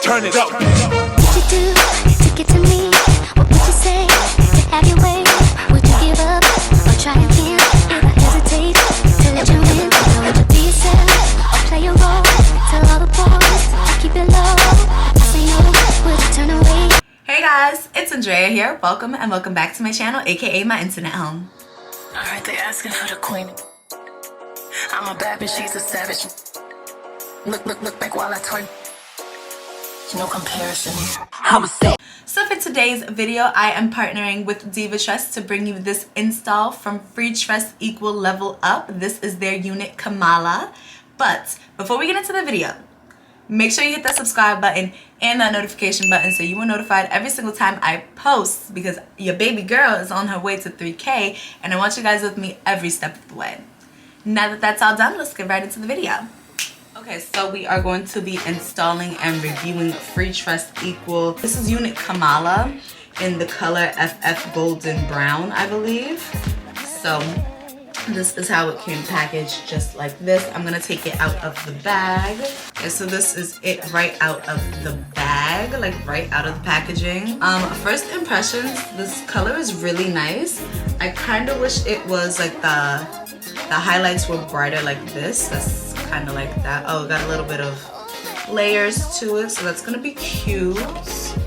Turn it up. What you do to get to me? What would you say to have your way? Would you give up or try again? If I hesitate to let you in, would you be yourself or play your role? Tell all the boys to keep it low. I say no, would you turn away? Hey guys, it's Andrea here. Welcome and welcome back to my channel, aka my internet home. Alright, they asking for the queen. I'm a bad bitch, she's a savage. Look back while I twerk. No comparison. I'm a sick. So for today's video, I am partnering with Divatress to bring you this install from Freetress Level Up. This is their unit Kamala. But before we get into the video, make sure you hit that subscribe button and that notification button so you are notified every single time I post, because your baby girl is on her way to 3K and I want you guys with me every step of the way. Now that that's all done, let's get right into the video. Okay, so we are going to be installing and reviewing Freetress Equal. This is unit Kamala in the color FF Golden Brown, I believe. So this is how it came packaged, just like this. I'm gonna take it out of the bag. Okay, so this is it right out of the bag, like right out of the packaging. First impressions, this color is really nice. I kind of wish it was like the highlights were brighter like this. That's kind of like that. Oh, got a little bit of layers to it, so that's gonna be cute.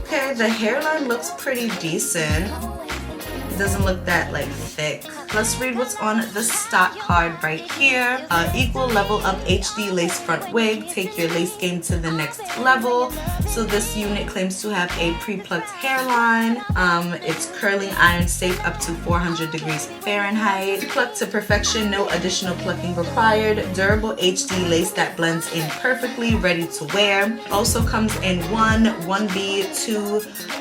Okay, the hairline looks pretty decent. It doesn't look that like thick. Let's read what's on the stock card right here. Equal Level Up HD lace front wig. Take your lace game to the next level. So this unit claims to have a pre-plucked hairline. It's curling iron safe up to 400 degrees Fahrenheit. Plucked to perfection, no additional plucking required. Durable HD lace that blends in perfectly, ready to wear. Also comes in 1, 1B, 2,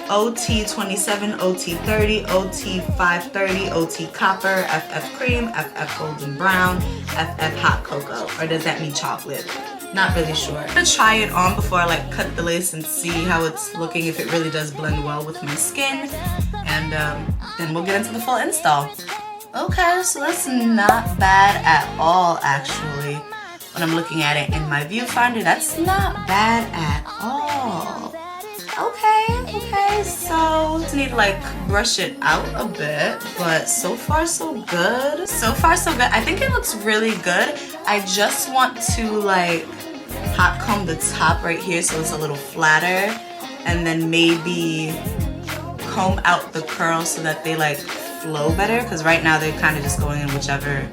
OT27, OT30, OT530, OT copper, FF cream, FF golden brown, FF hot cocoa. Or does that mean chocolate? Not really sure. I'm gonna try it on before I like cut the lace and see how it's looking, if it really does blend well with my skin. And then we'll get into the full install. Okay, so that's not bad at all actually. When I'm looking at it in my viewfinder, that's not bad at all. Okay, so just need to like brush it out a bit, but so far so good. So far so good. I think it looks really good. I just want to like hot comb the top right here so it's a little flatter, and then maybe comb out the curls so that they like flow better, because right now they're kind of just going in whichever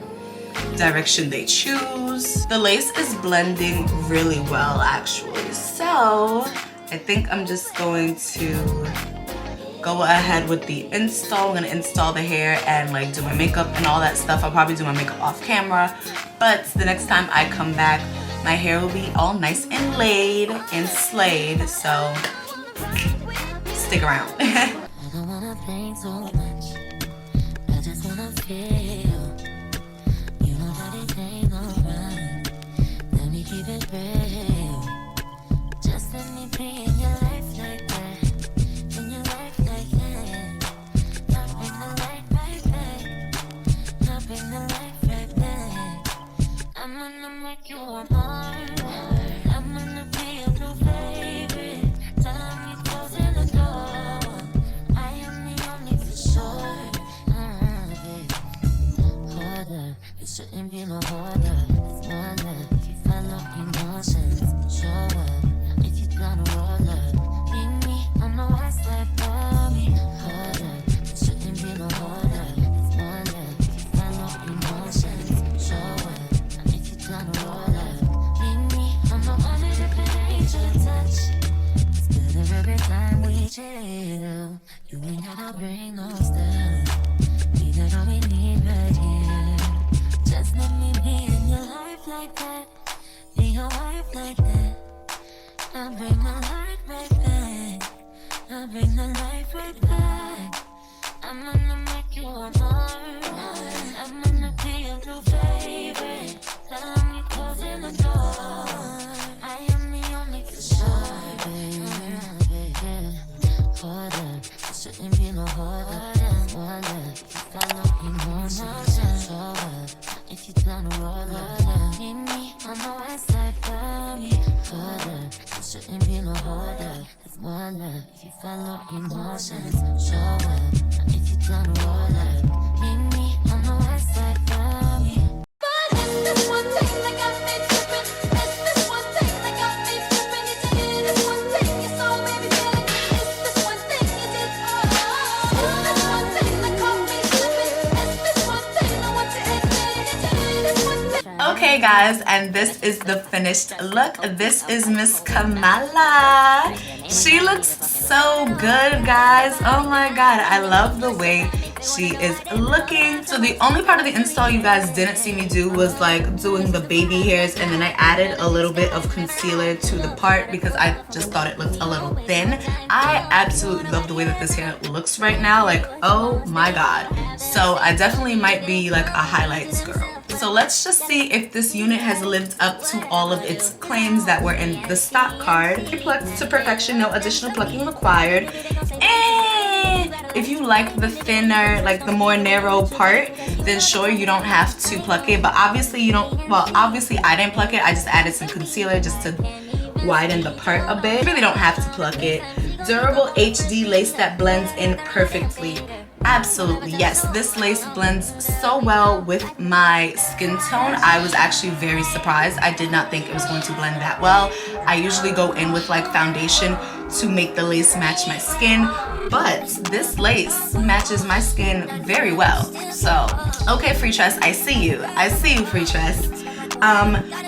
direction they choose. The lace is blending really well actually, so I think I'm just going to go ahead with the install. I'm gonna install the hair and like do my makeup and all that stuff. I'll probably do my makeup off camera, but the next time I come back, my hair will be all nice and laid and slayed, so stick around. I don't wanna paint so much, I just wanna feel. You know that it ain't alright, let me keep it real. Just let me be in your life like that, in your life like that. Now bring the light right back, now bring the light right back. I'm gonna make you a heart, I'm gonna be your new favorite. Tell me closing the door, I am the only for sure. Hold up, it shouldn't be no hold up. It's more love, if you follow emotions, show up. Gonna roll up, meet me on the west side for me. Hold up, it shouldn't be no hold up. It's more love, if you follow emotions, show up. If you gonna roll up, meet me on the one that if it ain't your touch. It's better every time we chill. You ain't gotta bring no stuff, we got all we need right here. Just let me be in your life like that, be your wife like that. I bring the light right back, I bring the light right back. I'm gonna make you a heart, I'm gonna be your new favorite. Tell me closing the door, I am the only for sure, baby. Hold up, it shouldn't be no hold up. Hold up, follow emotions, show up. If you gonna roll up, meet me on the west side for me. Hold up, it shouldn't be no hold up. follow emotions, show up. If you don't roll up, meet me on the west side for me. But if this one thing that got me tripping, if this one thing that got me tripping, it's this one thing you saw, baby, feeling. It's this one thing you did, it's this one thing that caught me slipping. It's this one thing I want to admit, it's this one thing. Okay guys, and this is the finished look. This is Miss Kamala. She looks so good, guys. Oh my god, I love the way she is looking. So the only part of the install you guys didn't see me do was like doing the baby hairs, and then I added a little bit of concealer to the part because I just thought it looked a little thin. I absolutely love the way that this hair looks right now, like oh my god. So I definitely might be like a highlights girl. So let's just see if this unit has lived up to all of its claims that were in the stock card. Plucked to perfection, no additional plucking required. And if you like the thinner, like the more narrow part, then sure, you don't have to pluck it. But obviously you don't, well, obviously I didn't pluck it. I just added some concealer just to widen the part a bit. You really don't have to pluck it. Durable HD lace that blends in perfectly. Absolutely, yes. This lace blends so well with my skin tone. I was actually very surprised. I did not think it was going to blend that well. I usually go in with like foundation to make the lace match my skin, but this lace matches my skin very well. So, okay, Freetress, I see you. I see you, Freetress.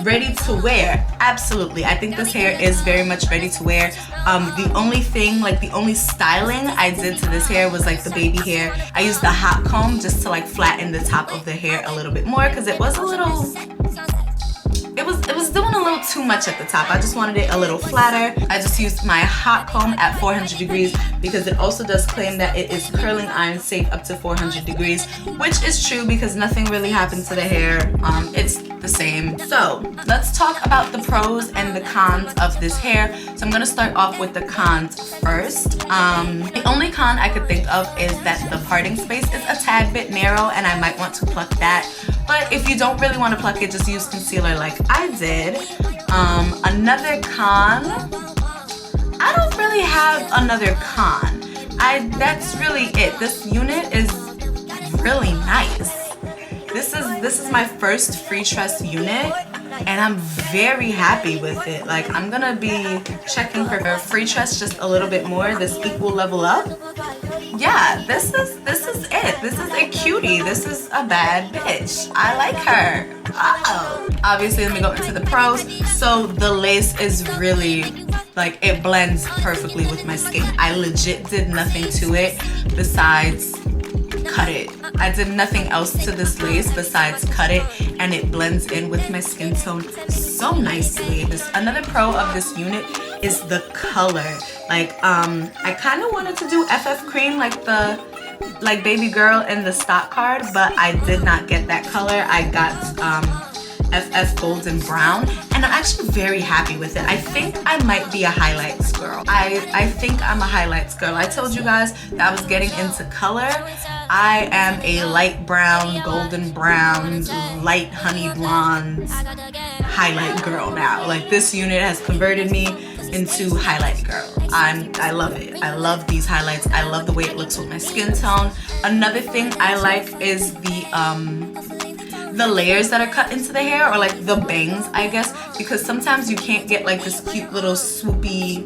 Ready to wear, absolutely. I think this hair is very much ready to wear. The only thing, like the only styling I did to this hair was like the baby hair. I used the hot comb just to like flatten the top of the hair a little bit more because it was a little, it was doing a little too much at the top. I just wanted it a little flatter. I just used my hot comb at 400 degrees because it also does claim that it is curling iron safe up to 400 degrees, which is true because nothing really happened to the hair. It's the same. So let's talk about the pros and the cons of this hair. So I'm gonna start off with the cons first. The only con I could think of is that the parting space is a tad bit narrow and I might want to pluck that. But if you don't really want to pluck it, just use concealer like I did. Another con, I don't really have another con. That's really it. This unit is really nice. This is my first Freetress unit and I'm very happy with it. Like I'm gonna be checking for Freetress just a little bit more, this equal level up. Yeah, this is it. This is a cutie. This is a bad bitch. I like her. Oh. Obviously, let me go into the pros. So the lace is really, like, it blends perfectly with my skin. I legit did nothing to it besides cut it. I did nothing else to this lace besides cut it, and it blends in with my skin tone so nicely. Another pro of this unit is the color. Like I kind of wanted to do FF cream like baby girl in the stock card, but I did not get that color. I got FF golden brown, and I'm actually very happy with it. I think I might be a highlights girl. I think I'm a highlights girl. I told you guys that I was getting into color. I am a light brown, golden brown, light honey blonde highlight girl now. Like this unit has converted me into highlight girl. I love it. I love these highlights. I love the way it looks with my skin tone. Another thing I like is the layers that are cut into the hair, or like the bangs, I guess, because sometimes you can't get like this cute little swoopy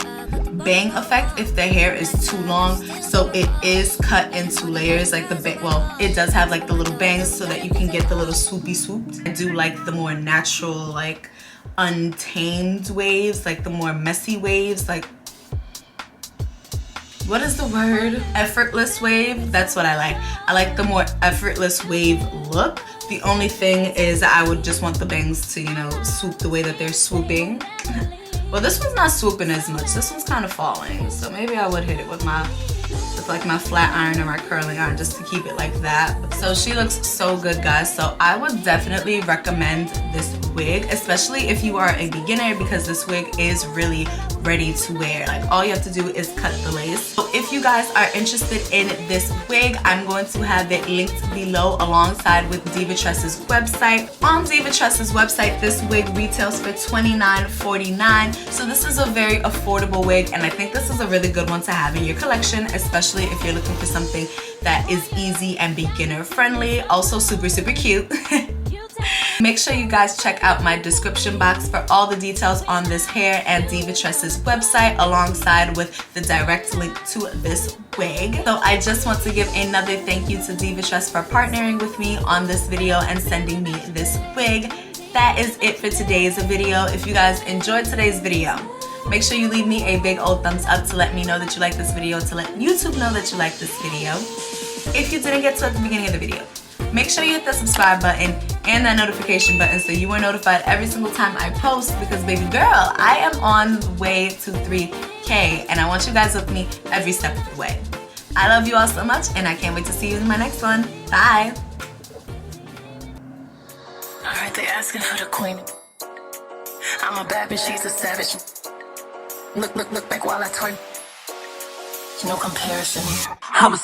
bang effect if the hair is too long. So it is cut into layers, like it does have like the little bangs so that you can get the little swoopy swoops. I do like the more natural, like untamed waves, like the more messy waves, like what is the word? Effortless wave. That's what I like. I like the more effortless wave look. The only thing is I would just want the bangs to, you know, swoop the way that they're swooping. Well, this one's not swooping as much. This one's kind of falling. So maybe I would hit it with like my flat iron or my curling iron just to keep it like that. So she looks so good, guys. So I would definitely recommend this wig, especially if you are a beginner, because this wig is really ready to wear. Like, all you have to do is cut the lace. So if you guys are interested in this wig, I'm going to have it linked below alongside with Divatress's website. On Divatress's website, this wig retails for $29.49. So this is a very affordable wig, and I think this is a really good one to have in your collection, especially if you're looking for something that is easy and beginner friendly. Also super cute. Make sure you guys check out my description box for all the details on this hair and Divatress's website, alongside with the direct link to this wig. So I just want to give another thank you to Divatress for partnering with me on this video and sending me this wig. That is it for today's video. If you guys enjoyed today's video, make sure you leave me a big old thumbs up to let me know that you like this video, to let YouTube know that you like this video. If you didn't get to at the beginning of the video, make sure you hit the subscribe button and that notification button so you are notified every single time I post, because baby girl, I am on the way to 3K and I want you guys with me every step of the way. I love you all so much and I can't wait to see you in my next one. Bye! Alright, they asking for the queen. I'm a bad bitch, she's a savage. Look back while I twerk. No comparison. I'm a